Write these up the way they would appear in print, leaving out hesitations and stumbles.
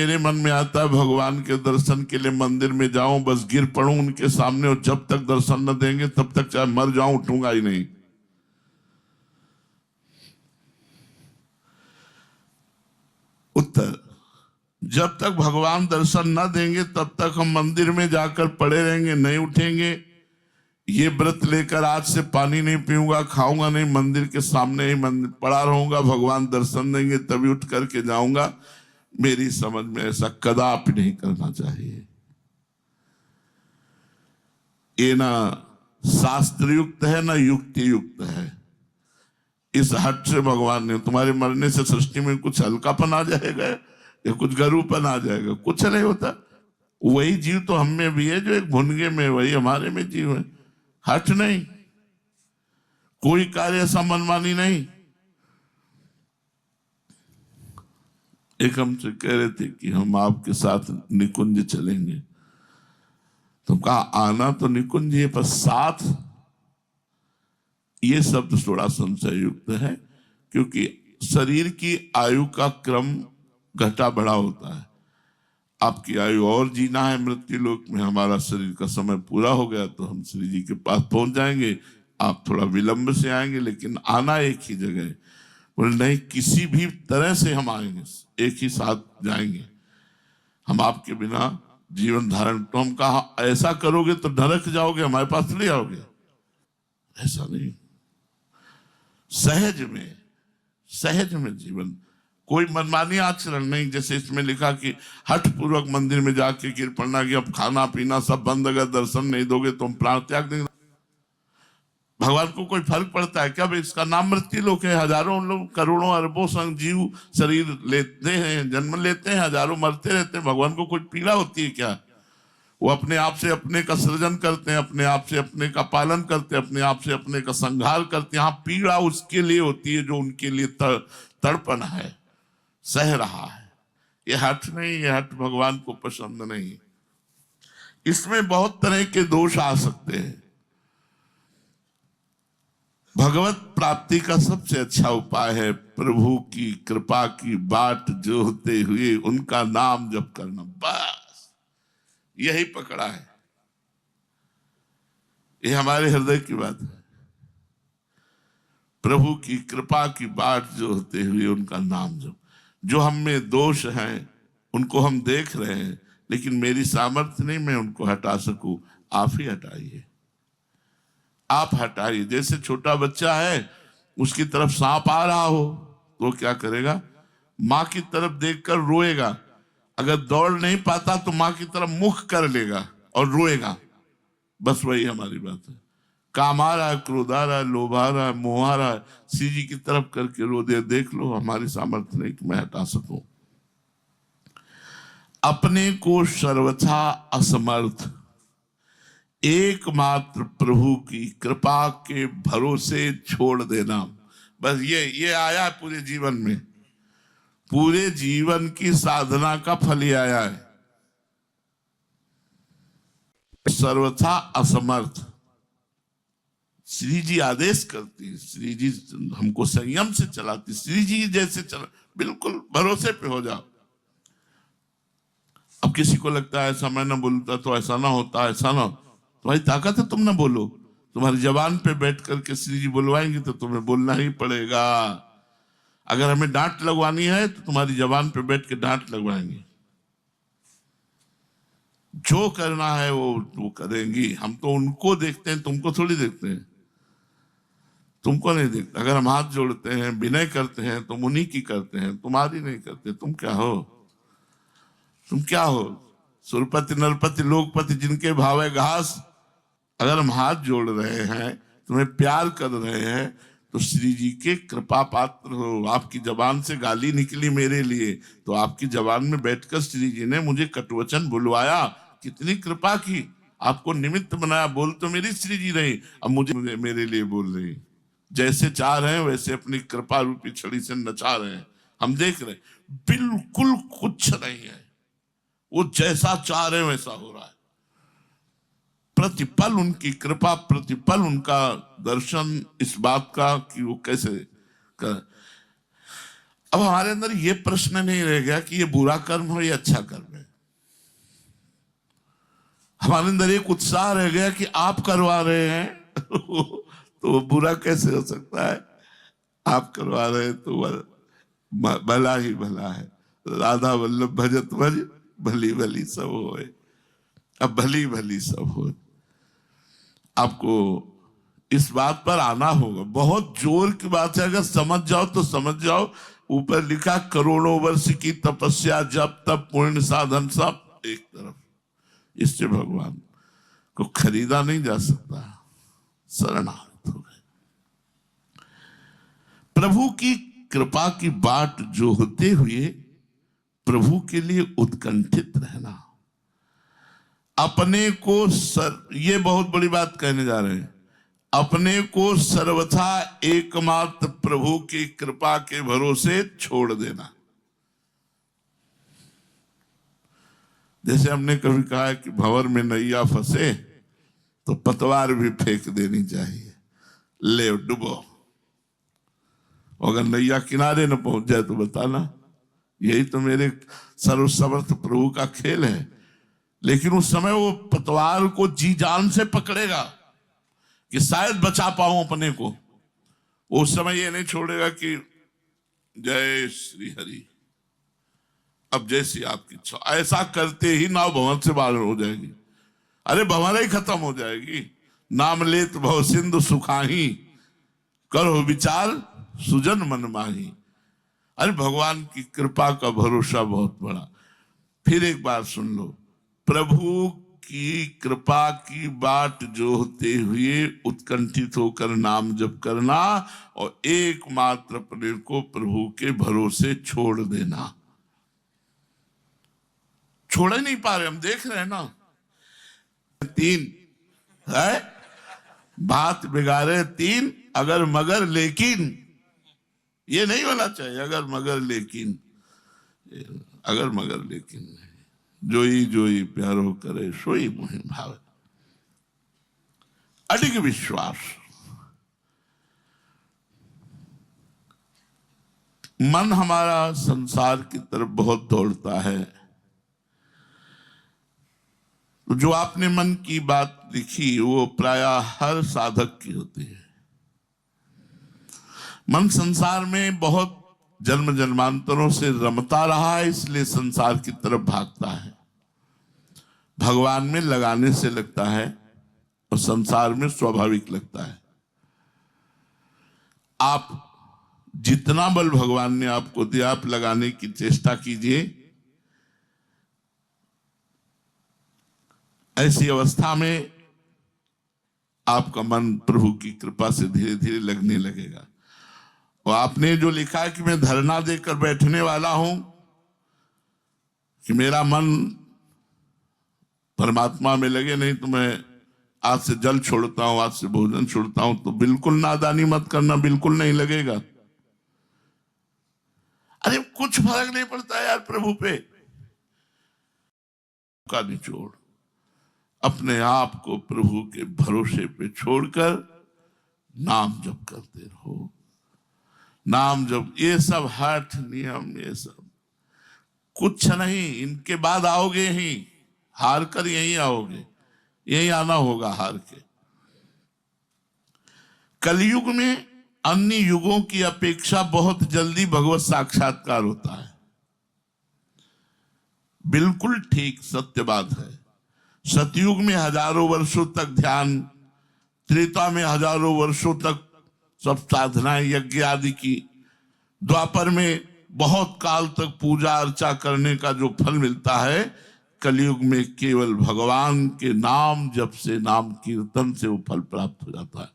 मेरे मन में आता है भगवान के दर्शन के लिए मंदिर में जाऊं, बस गिर पड़ूं उनके सामने, और जब तक दर्शन न देंगे तब तक चाहे मर जाऊं उठूंगा ही नहीं। उत्तर, जब तक भगवान दर्शन न देंगे तब तक हम मंदिर में जाकर पड़े रहेंगे, नहीं उठेंगे। ये व्रत लेकर आज से पानी नहीं पीऊंगा, खाऊंगा नहीं, मंदिर के सामने ही मंदिर पड़ा रहूंगा, भगवान दर्शन देंगे तभी उठ करके जाऊंगा। मेरी समझ में ऐसा कदापि नहीं करना चाहिए। ये ना शास्त्र युक्त है ना युक्ति युक्त है। इस हट से भगवान ने, तुम्हारे मरने से सृष्टि में कुछ हल्कापन आ जाएगा या कुछ गरूपन आ जाएगा? कुछ नहीं होता। वही जीव तो हम में भी है जो एक भुनगे में, वही हमारे में जीव है। हट नहीं, कोई कार्य ऐसा मनमानी नहीं। एक हमसे कह रहे थे कि हम आपके साथ निकुंज चलेंगे। तो कहा आना तो निकुंज है, पर साथ, ये शब्द थोड़ा संशय युक्त है, क्योंकि शरीर की आयु का क्रम घटा बढ़ा होता है। आपकी आयु और जीना है मृत्यु लोक में, हमारा शरीर का समय पूरा हो गया तो हम श्री जी के पास पहुंच जाएंगे। आप थोड़ा विलंब से आएंगे, लेकिन आना एक ही जगह। बोले नहीं, किसी भी तरह से हम आएंगे, एक ही साथ जाएंगे, हम आपके बिना जीवन धारण। तो हम कहा ऐसा करोगे तो नरक जाओगे, हमारे पास नहीं आओगे। ऐसा नहीं, सहज में जीवन, कोई मनमानी आचरण नहीं। जैसे इसमें लिखा कि हठ पूर्वक मंदिर में जाके गिर पड़ना कि अब खाना पीना सब बंद, अगर दर्शन नहीं दोगे तो हम प्राण त्याग देंगे। भगवान को कोई फर्क पड़ता है क्या? इसका नाम मृत्यु लोक है। हजारों लोग, करोड़ों अरबों संग जीव शरीर लेते हैं, जन्म लेते हैं, हजारों मरते रहते हैं। भगवान को कोई पीड़ा होती है क्या? वो अपने आप से अपने का सृजन करते हैं, अपने आप से अपने का पालन करते हैं, अपने आप से अपने का संहार करते हैं। हाँ, पीड़ा उसके लिए होती है जो उनके लिए तड़पन है, सह रहा है। ये हठ नहीं, ये हठ भगवान को पसंद नहीं। इसमें बहुत तरह के दोष आ सकते हैं। भगवत प्राप्ति का सबसे अच्छा उपाय है प्रभु की कृपा की बाट जोहते हुए उनका नाम जप करना। बस यही पकड़ा है, ये हमारे हृदय की बात है। प्रभु की कृपा की बाट जोहते हुए उनका नाम जप। जो हम में दोष हैं उनको हम देख रहे हैं, लेकिन मेरी सामर्थ्य नहीं मैं उनको हटा सकूं। आप ही हटाइए, आप हटाइए। जैसे छोटा बच्चा है, उसकी तरफ सांप आ रहा हो तो क्या करेगा? माँ की तरफ देखकर रोएगा। अगर दौड़ नहीं पाता तो माँ की तरफ मुख कर लेगा और रोएगा। बस वही हमारी बात है। काम आ रहा है, क्रोध आ रहा है, लोभ आ रहा है, मोह आ रहा है, श्री जी की तरफ करके रो दे। देख लो, हमारी सामर्थ्य नहीं कि मैं हटा सकूं। अपने को सर्वथा असमर्थ एकमात्र प्रभु की कृपा के भरोसे छोड़ देना। बस ये आया है पूरे जीवन में, पूरे जीवन की साधना का फल ही आया है। सर्वथा असमर्थ। श्री जी आदेश करती, श्री जी हमको संयम से चलाती, श्री जी जैसे चला, बिल्कुल भरोसे पे हो जाओ। अब किसी को लगता है ऐसा मैं ना बोलता तो ऐसा ना होता, ऐसा ना, तुम्हारी ताकत है तुम ना बोलो। तुम्हारी जबान पे बैठ करके श्री जी बुलवाएंगे तो तुम्हें बोलना ही पड़ेगा। अगर हमें डांट लगवानी है तो तुम्हारी जबान पे बैठ के डांट लगवाएंगे। जो करना है वो करेंगी। हम तो उनको देखते हैं, तुमको थोड़ी देखते हैं, तुमको नहीं देखते। अगर हम हाथ जोड़ते हैं, विनय करते हैं, तुम उन्हीं की करते हैं, तुम्हारी नहीं करते। तुम क्या हो? तुम क्या हो? सुरपति नरपति लोकपति जिनके भाव है घास। अगर हम हाथ जोड़ रहे हैं, तुम्हें प्यार कर रहे हैं, तो श्री जी के कृपा पात्र हो। आपकी जबान से गाली निकली मेरे लिए, तो आपकी जबान में बैठकर श्री जी ने मुझे कटवचन बुलवाया। कितनी कृपा की, आपको निमित्त बनाया। बोल तो मेरी श्री जी रही, अब मुझे मेरे लिए बोल रही। जैसे चाह रहे हैं वैसे अपनी कृपा रूपी छड़ी से नचा रहे हैं। हम देख रहे हैं, बिल्कुल कुछ नहीं है। वो जैसा चाह रहे हैं वैसा हो रहा है। प्रतिपल उनकी कृपा, प्रतिपल उनका दर्शन, इस बात का कि वो कैसे कर। अब हमारे अंदर ये प्रश्न नहीं रह गया कि ये बुरा कर्म हो या अच्छा कर्म है। हमारे अंदर एक उत्साह रह गया कि आप करवा रहे हैं तो वो बुरा कैसे हो सकता है? आप करवा रहे हैं तो भला ही भला है। राधा वल्लभ भजत भज, भली भली सब होए। अब भली भली सब हो। आपको इस बात पर आना होगा। बहुत जोर की बात है, अगर समझ जाओ तो समझ जाओ। ऊपर लिखा करोड़ों वर्ष की तपस्या, जब तब पुण्य साधन सब एक तरफ। इससे भगवान को खरीदा नहीं जा सकता। शरणागत हो गए। प्रभु की कृपा की बाट जोहते हुए प्रभु के लिए उत्कंठित रहना। अपने को ये बहुत बड़ी बात कहने जा रहे हैं। अपने को सर्वथा एकमात्र प्रभु की कृपा के भरोसे छोड़ देना। जैसे हमने कभी कहा है कि भंवर में नैया फंसे तो पतवार भी फेंक देनी चाहिए, ले डुबो। अगर नैया किनारे न पहुंच जाए तो बताना। यही तो मेरे सर्वसमर्थ प्रभु का खेल है। लेकिन उस समय वो पतवार को जी जान से पकड़ेगा कि शायद बचा पाऊं अपने को। उस समय ये नहीं छोड़ेगा कि जय श्री हरि, अब जैसी आपकी इच्छा। ऐसा करते ही नाव भंवर से बाहर हो जाएगी। अरे भंवर ही खत्म हो जाएगी। नाम लेत भव सिंधु सुखाही, करो विचार सुजन मन माही। अरे भगवान की कृपा का भरोसा बहुत बड़ा। फिर एक बार सुन लो, प्रभु की कृपा की बाट जोहते हुए उत्कंठित होकर नाम जप करना और एकमात्र अपने को प्रभु के भरोसे छोड़ देना। छोड़ ही नहीं पा रहे, हम देख रहे हैं ना। 3 है बात बिगाड़े 3 अगर मगर लेकिन। ये नहीं होना चाहिए अगर मगर लेकिन। अगर मगर लेकिन जोई जोई प्यारो करे सोई मोहि भावे। अडिग विश्वास। मन हमारा संसार की तरफ बहुत दौड़ता है। तो जो आपने मन की बात लिखी वो प्रायः हर साधक की होती है। मन संसार में बहुत जन्म जन्मांतरों से रमता रहा है, इसलिए संसार की तरफ भागता है। भगवान में लगाने से लगता है और संसार में स्वाभाविक लगता है। आप जितना बल भगवान ने आपको दिया, आप लगाने की चेष्टा कीजिए। ऐसी अवस्था में आपका मन प्रभु की कृपा से धीरे धीरे लगने लगेगा। और आपने जो लिखा है कि मैं धरना देकर बैठने वाला हूं कि मेरा मन परमात्मा में लगे, नहीं तो मैं आज से जल छोड़ता हूं, आज से भोजन छोड़ता हूं, तो बिल्कुल नादानी मत करना, बिल्कुल नहीं लगेगा। अरे कुछ फर्क नहीं पड़ता यार प्रभु पे का निचोड़। अपने आप को प्रभु के भरोसे पे छोड़कर नाम जप करते रहो। नाम जप, ये सब हठ नियम, ये सब कुछ नहीं। इनके बाद आओगे ही, हार कर यहीं आओगे, यहीं आना होगा हार के। कलयुग में अन्य युगों की अपेक्षा बहुत जल्दी भगवत साक्षात्कार होता है। बिल्कुल ठीक सत्य बात है। सतयुग में हजारों वर्षों तक ध्यान, त्रेता में हजारों वर्षों तक सब साधनाएं यज्ञ आदि की, द्वापर में बहुत काल तक पूजा अर्चा करने का जो फल मिलता है, कलयुग में केवल भगवान के नाम जप से, नाम कीर्तन से वो फल प्राप्त हो जाता है।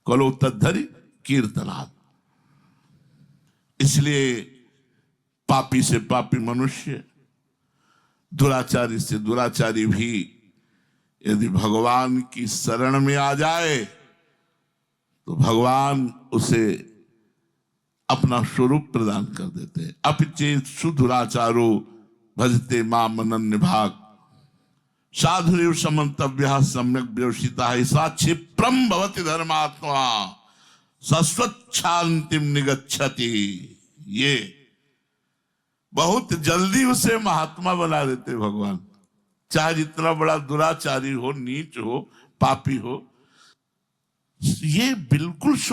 कलो तद्धरि कीर्तनात्। इसलिए पापी से पापी मनुष्य, दुराचारी से दुराचारी भी यदि भगवान की शरण में आ जाए तो भगवान उसे अपना स्वरूप प्रदान कर देते हैं। अपिचेत सुदुराचारो भजते माम अनन्य भाग, साधुरेव समन्तव्यः सम्यक व्यवसिता है। सा क्षिप्रम भवति धर्मात्मा सस्वच्छांतिम निगच्छति। ये बहुत जल्दी उसे महात्मा बना देते भगवान, चाहे जितना बड़ा दुराचारी हो, नीच हो, पापी हो। ये बिल्कुल सोच